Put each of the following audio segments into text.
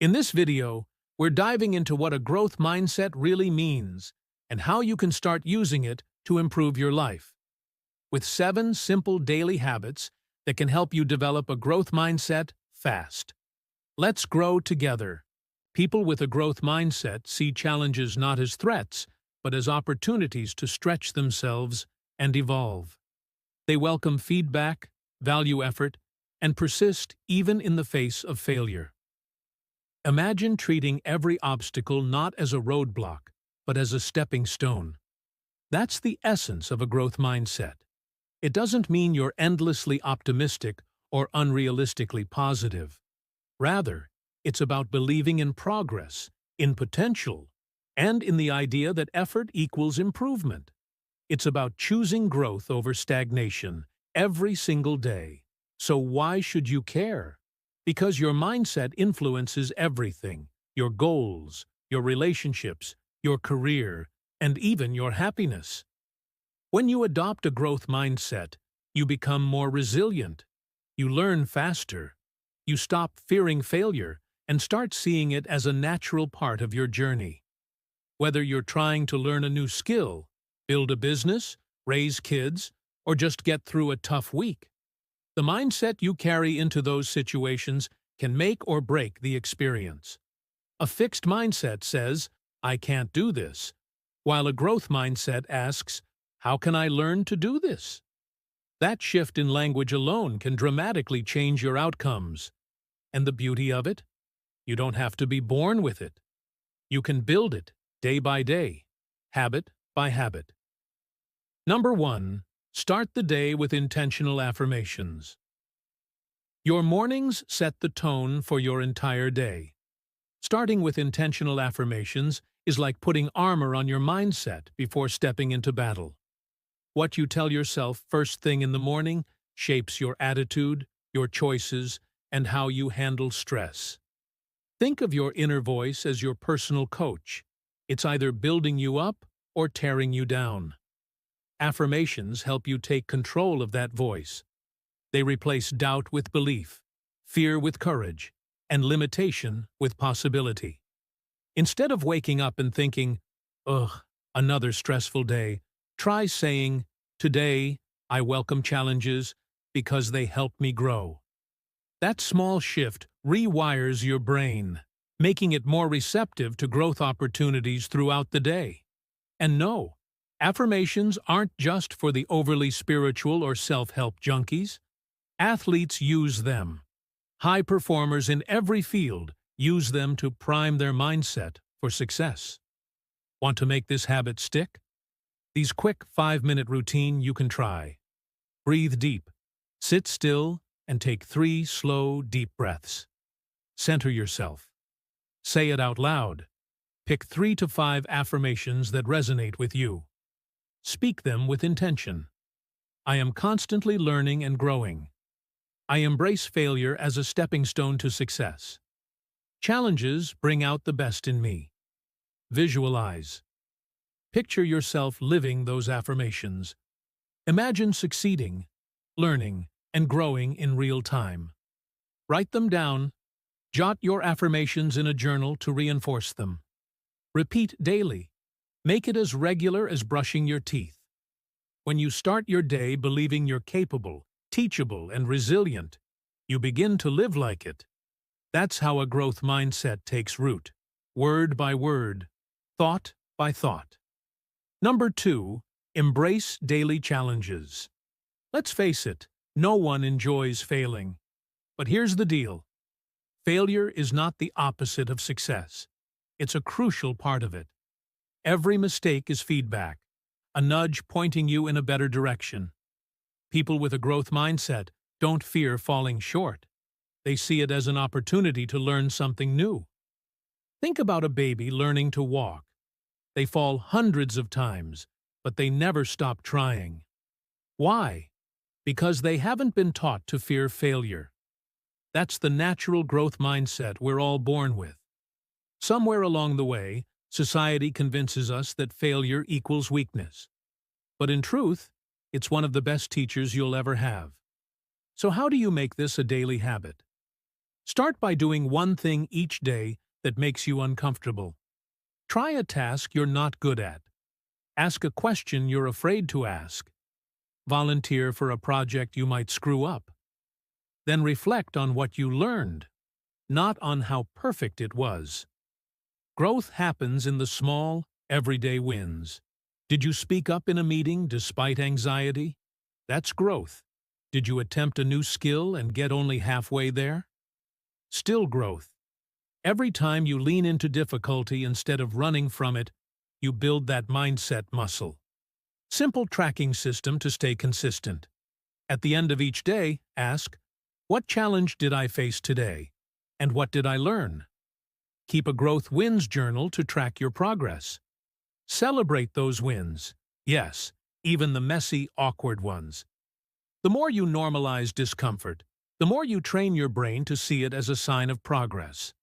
In this video, we're diving into what a growth mindset really means and how you can start using it to improve your life. With 7 simple daily habits that can help you develop a growth mindset fast. Let's grow together. People with a growth mindset see challenges not as threats, but as opportunities to stretch themselves and evolve. They welcome feedback, value effort, and persist even in the face of failure. Imagine treating every obstacle not as a roadblock, but as a stepping stone. That's the essence of a growth mindset. It doesn't mean you're endlessly optimistic or unrealistically positive. Rather, it's about believing in progress, in potential, and in the idea that effort equals improvement. It's about choosing growth over stagnation every single day. So why should you care? Because your mindset influences everything: your goals, your relationships, your career, and even your happiness. When you adopt a growth mindset, you become more resilient. You learn faster. You stop fearing failure and start seeing it as a natural part of your journey. Whether you're trying to learn a new skill, build a business, raise kids, or just get through a tough week, the mindset you carry into those situations can make or break the experience. A fixed mindset says, "I can't do this," while a growth mindset asks, "How can I learn to do this?" That shift in language alone can dramatically change your outcomes. And the beauty of it? You don't have to be born with it. You can build it day by day, habit by habit. Number 1. Start the day with intentional affirmations. Your mornings set the tone for your entire day. Starting with intentional affirmations is like putting armor on your mindset before stepping into battle. What you tell yourself first thing in the morning shapes your attitude, your choices, and how you handle stress. Think of your inner voice as your personal coach. It's either building you up or tearing you down. Affirmations help you take control of that voice. They replace doubt with belief, fear with courage, and limitation with possibility. Instead of waking up and thinking, "Ugh, another stressful day," try saying, "Today, I welcome challenges because they help me grow." That small shift rewires your brain, making it more receptive to growth opportunities throughout the day. And no, affirmations aren't just for the overly spiritual or self-help junkies. Athletes use them. High performers in every field use them to prime their mindset for success. Want to make this habit stick? These quick 5-minute routine you can try. Breathe deep. Sit still and take 3 slow, deep breaths. Center yourself. Say it out loud. Pick 3 to 5 affirmations that resonate with you. Speak them with intention. I am constantly learning and growing. I embrace failure as a stepping stone to success. Challenges bring out the best in me. Visualize. Picture yourself living those affirmations. Imagine succeeding, learning, and growing in real time. Write them down. Jot your affirmations in a journal to reinforce them. Repeat daily. Make it as regular as brushing your teeth. When you start your day believing you're capable, teachable, and resilient, you begin to live like it. That's how a growth mindset takes root, word by word, thought by thought. Number 2, embrace daily challenges. Let's face it, no one enjoys failing. But here's the deal. Failure is not the opposite of success. It's a crucial part of it. Every mistake is feedback, a nudge pointing you in a better direction. People with a growth mindset don't fear falling short. They see it as an opportunity to learn something new. Think about a baby learning to walk. They fall hundreds of times, but they never stop trying. Why? Because they haven't been taught to fear failure. That's the natural growth mindset we're all born with. Somewhere along the way, society convinces us that failure equals weakness. But in truth, it's one of the best teachers you'll ever have. So how do you make this a daily habit? Start by doing one thing each day that makes you uncomfortable. Try a task you're not good at. Ask a question you're afraid to ask. Volunteer for a project you might screw up. Then reflect on what you learned, not on how perfect it was. Growth happens in the small, everyday wins. Did you speak up in a meeting despite anxiety? That's growth. Did you attempt a new skill and get only halfway there? Still growth. Every time you lean into difficulty instead of running from it, you build that mindset muscle. Simple tracking system to stay consistent. At the end of each day, ask, what challenge did I face today? And what did I learn? Keep a growth wins journal to track your progress. Celebrate those wins. Yes, even the messy, awkward ones. The more you normalize discomfort, the more you train your brain to see it as a sign of progress.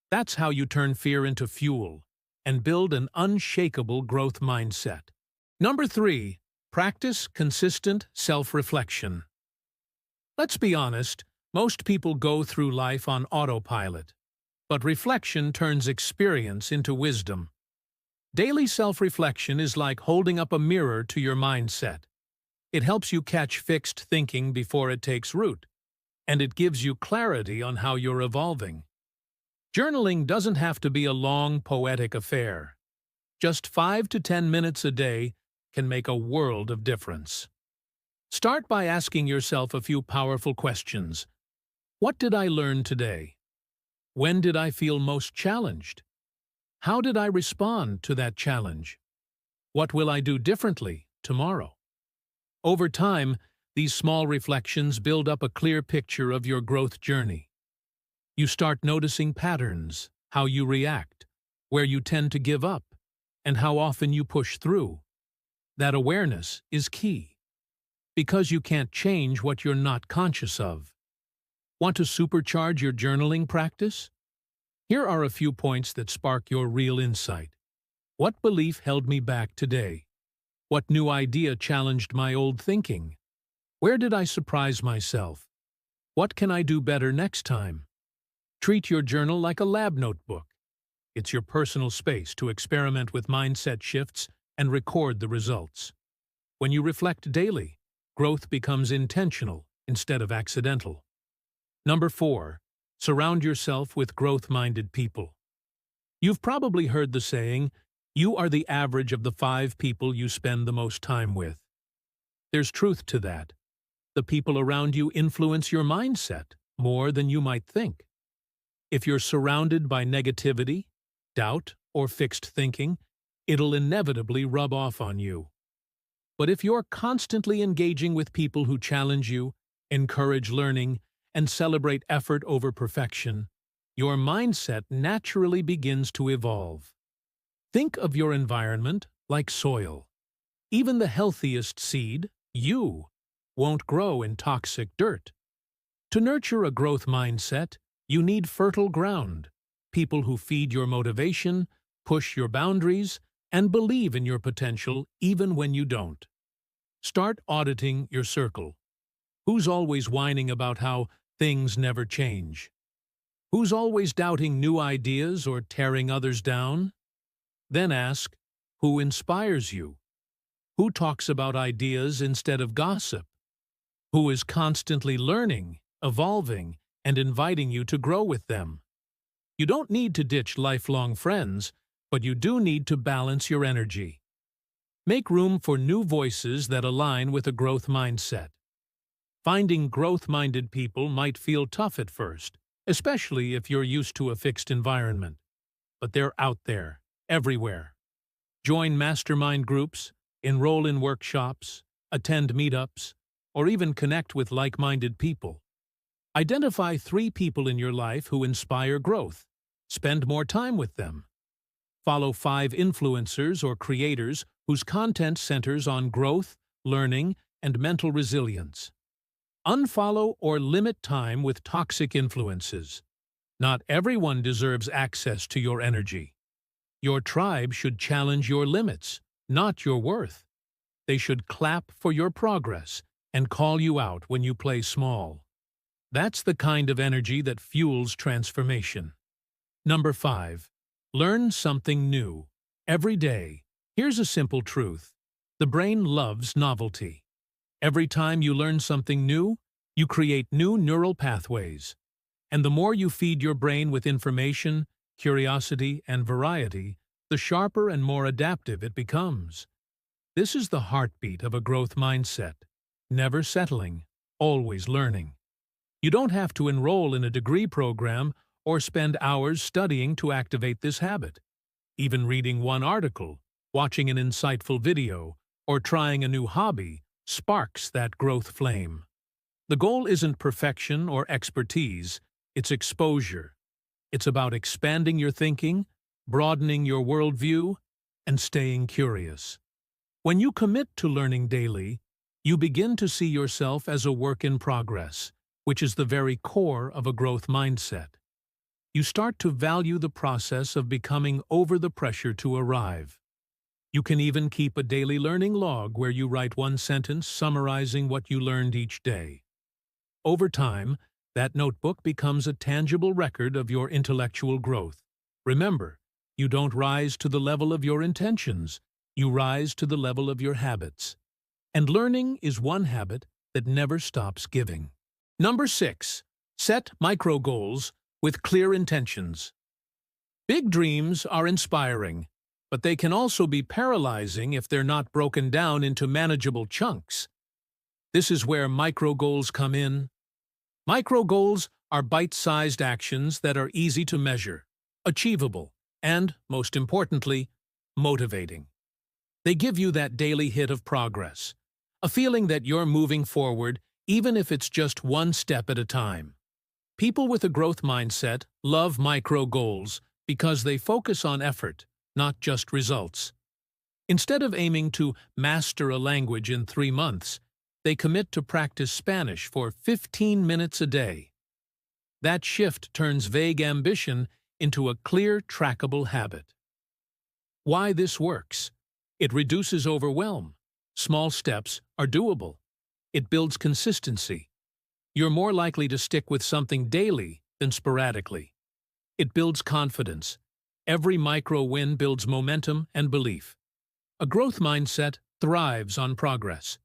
That's how you turn fear into fuel and build an unshakable growth mindset. Number 3, practice consistent self-reflection. Let's be honest, most people go through life on autopilot, but reflection turns experience into wisdom. Daily self-reflection is like holding up a mirror to your mindset. It helps you catch fixed thinking before it takes root, and it gives you clarity on how you're evolving. Journaling doesn't have to be a long, poetic affair. Just 5 to 10 minutes a day can make a world of difference. Start by asking yourself a few powerful questions. What did I learn today? When did I feel most challenged? How did I respond to that challenge? What will I do differently tomorrow? Over time, these small reflections build up a clear picture of your growth journey. You start noticing patterns, how you react, where you tend to give up, and how often you push through. That awareness is key, because you can't change what you're not conscious of. Want to supercharge your journaling practice? Here are a few points that spark your real insight. What belief held me back today? What new idea challenged my old thinking? Where did I surprise myself? What can I do better next time? Treat your journal like a lab notebook. It's your personal space to experiment with mindset shifts and record the results. When you reflect daily, growth becomes intentional instead of accidental. Number 4, surround yourself with growth-minded people. You've probably heard the saying, you are the average of the 5 people you spend the most time with. There's truth to that. The people around you influence your mindset more than you might think. If you're surrounded by negativity, doubt, or fixed thinking, it'll inevitably rub off on you. But if you're constantly engaging with people who challenge you, encourage learning, and celebrate effort over perfection, your mindset naturally begins to evolve. Think of your environment like soil. Even the healthiest seed, you, won't grow in toxic dirt. To nurture a growth mindset, you need fertile ground, people who feed your motivation, push your boundaries, and believe in your potential even when you don't. Start auditing your circle. Who's always whining about how things never change? Who's always doubting new ideas or tearing others down? Then ask, who inspires you? Who talks about ideas instead of gossip? Who is constantly learning, evolving, and inviting you to grow with them? You don't need to ditch lifelong friends, but you do need to balance your energy. Make room for new voices that align with a growth mindset. Finding growth-minded people might feel tough at first, especially if you're used to a fixed environment. But they're out there, everywhere. Join mastermind groups, enroll in workshops, attend meetups, or even connect with like-minded people. Identify 3 people in your life who inspire growth. Spend more time with them. Follow 5 influencers or creators whose content centers on growth, learning, and mental resilience. Unfollow or limit time with toxic influences. Not everyone deserves access to your energy. Your tribe should challenge your limits, not your worth. They should clap for your progress and call you out when you play small. That's the kind of energy that fuels transformation. Number 5. Learn something new. Every day. Here's a simple truth. The brain loves novelty. Every time you learn something new, you create new neural pathways. And the more you feed your brain with information, curiosity, and variety, the sharper and more adaptive it becomes. This is the heartbeat of a growth mindset. Never settling, always learning. You don't have to enroll in a degree program or spend hours studying to activate this habit. Even reading one article, watching an insightful video, or trying a new hobby sparks that growth flame. The goal isn't perfection or expertise, it's exposure. It's about expanding your thinking, broadening your worldview, and staying curious. When you commit to learning daily, you begin to see yourself as a work in progress, which is the very core of a growth mindset. You start to value the process of becoming over the pressure to arrive. You can even keep a daily learning log where you write one sentence summarizing what you learned each day. Over time, that notebook becomes a tangible record of your intellectual growth. Remember, you don't rise to the level of your intentions, you rise to the level of your habits. And learning is one habit that never stops giving. Number 6. Set micro goals with clear intentions. Big dreams are inspiring, but they can also be paralyzing if they're not broken down into manageable chunks. This is where micro goals come in. Micro goals are bite-sized actions that are easy to measure, achievable, and, most importantly, motivating. They give you that daily hit of progress, a feeling that you're moving forward even if it's just one step at a time. People with a growth mindset love micro goals because they focus on effort, not just results. Instead of aiming to master a language in 3 months, they commit to practice Spanish for 15 minutes a day. That shift turns vague ambition into a clear, trackable habit. Why this works? It reduces overwhelm. Small steps are doable. It builds consistency. You're more likely to stick with something daily than sporadically. It builds confidence. Every micro win builds momentum and belief. A growth mindset thrives on progress.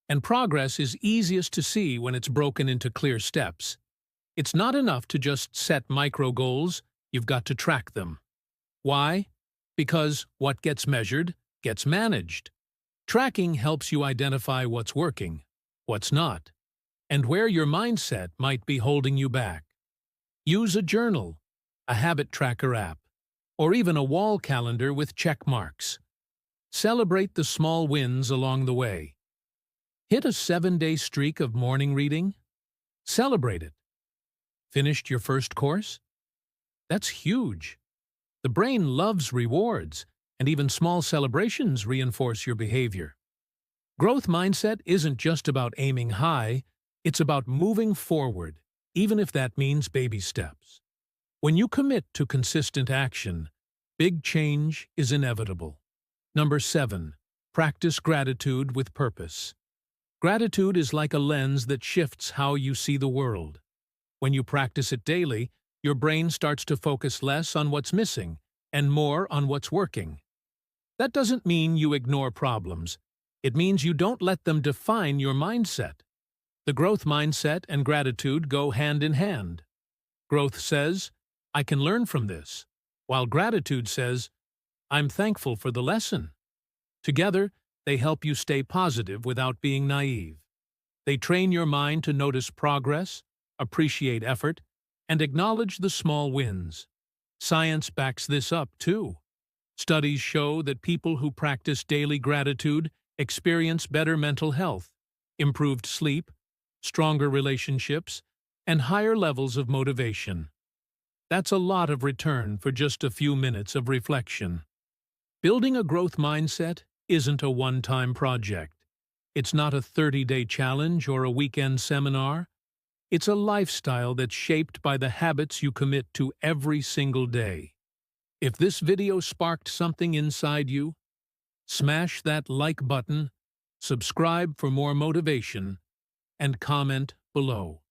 And progress is easiest to see when it's broken into clear steps. It's not enough to just set micro goals, you've got to track them. Why? Because what gets measured gets managed. Tracking helps you identify what's working, what's not, and where your mindset might be holding you back. Use a journal, a habit tracker app, or even a wall calendar with check marks. Celebrate the small wins along the way. Hit a 7-day streak of morning reading? Celebrate it. Finished your first course? That's huge. The brain loves rewards, and even small celebrations reinforce your behavior. Growth mindset isn't just about aiming high, it's about moving forward, even if that means baby steps. When you commit to consistent action, big change is inevitable. Number 7. Practice gratitude with purpose. Gratitude is like a lens that shifts how you see the world. When you practice it daily, your brain starts to focus less on what's missing and more on what's working. That doesn't mean you ignore problems. It means you don't let them define your mindset. The growth mindset and gratitude go hand in hand. Growth says, I can learn from this, while gratitude says, I'm thankful for the lesson. Together, they help you stay positive without being naive. They train your mind to notice progress, appreciate effort, and acknowledge the small wins. Science backs this up, too. Studies show that people who practice daily gratitude experience better mental health, improved sleep, stronger relationships, and higher levels of motivation. That's a lot of return for just a few minutes of reflection. Building a growth mindset isn't a one-time project. It's not a 30-day challenge or a weekend seminar. It's a lifestyle that's shaped by the habits you commit to every single day. If this video sparked something inside you, smash that like button, subscribe for more motivation, and comment below.